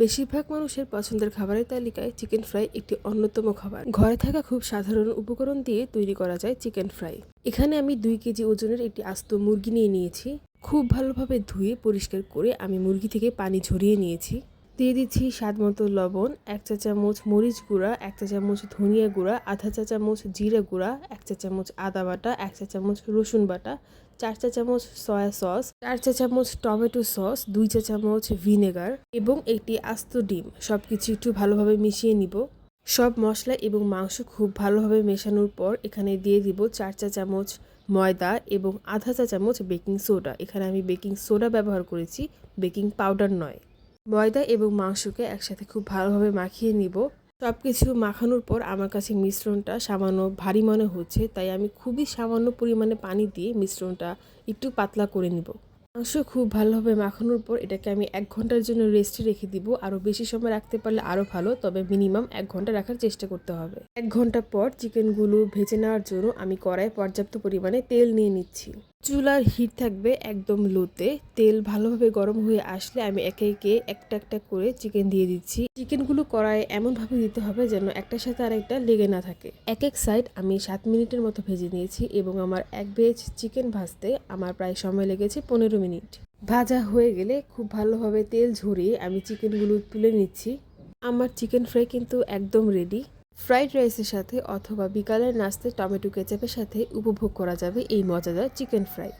বেশিরভাগ মানুষের পছন্দের খাবারের তালিকায় চিকেন ফ্রাই একটি অন্যতম খাবার। ঘরে থাকা খুব সাধারণ উপকরণ দিয়ে তৈরি করা যায় চিকেন ফ্রাই। এখানে আমি 2 কেজি ওজনের একটি আস্ত মুরগি নিয়ে নিয়েছি। খুব ভালোভাবে ধুয়ে পরিষ্কার করে আমি মুরগি থেকে পানি ঝরিয়ে নিয়েছি। দিয়ে দিচ্ছি স্বাদ মতো লবণ, 1 চা চামচ মরিচ গুঁড়া, 1 চা চামচ ধনিয়া গুঁড়া, আধা চা চামচ জিরা গুঁড়া, 1 চা চামচ আদা বাটা, 1 চা চামচ রসুন বাটা, 4 চা চামচ সয়া সস, 4 চা চামচ টমেটো সস, 2 চা চামচ ভিনেগার এবং একটি আস্ত ডিম। সবকিছু একটু ভালোভাবে মিশিয়ে নিব। সব মশলা এবং মাংস খুব ভালোভাবে মেশানোর পর এখানে দিয়ে দিব 4 চা চামচ ময়দা এবং আধা চা চামচ বেকিং সোডা। এখানে আমি বেকিং সোডা ব্যবহার করেছি, বেকিং পাউডার নয়। ময়দা এবং মাংসকে একসাথে খুব ভালোভাবে মাখিয়ে নিব। সবকিছু মাখানোর পর আমার কাছে মিশ্রণটা সামান্য ভারী মনে হচ্ছে, তাই আমি খুবই সামান্য পরিমাণে পানি দিয়ে মিশ্রণটা একটু পাতলা করে নিব। মাংস খুব ভালোভাবে মাখানোর পর এটাকে আমি 1 ঘন্টার জন্য রেস্টে রেখে দিব। আরও বেশি সময় রাখতে পারলে আরও ভালো, তবে মিনিমাম 1 ঘন্টা রাখার চেষ্টা করতে হবে। 1 ঘন্টা পর চিকেনগুলো ভেজে নেওয়ার জন্য আমি কড়াইয়ে পর্যাপ্ত পরিমাণে তেল নিয়ে নিচ্ছি। চুলার হিট থাকবে একদম লোতে। তেল ভালোভাবে গরম হয়ে আসলে আমি একে একে একটা একটা করে চিকেন দিয়ে দিচ্ছি। চিকেনগুলো কড়াইয়ে এমনভাবে দিতে হবে যেন একটার সাথে আরেকটা লেগে না থাকে। এক এক সাইড আমি 7 মিনিটের মতো ভেজে নিয়েছি এবং আমার এক বেজ চিকেন ভাজতে আমার প্রায় সময় লেগেছে 15 মিনিট। ভাজা হয়ে গেলে খুব ভালোভাবে তেল ঝরিয়ে আমি চিকেনগুলো তুলে নিচ্ছি। আমার চিকেন ফ্রাই কিন্তু একদম রেডি। ফ্রাইড রাইসের সাথে অথবা বিকালের নাস্তায় টমেটো কেচাপের সাথে উপভোগ করা যাবে এই মজাদার চিকেন ফ্রাই।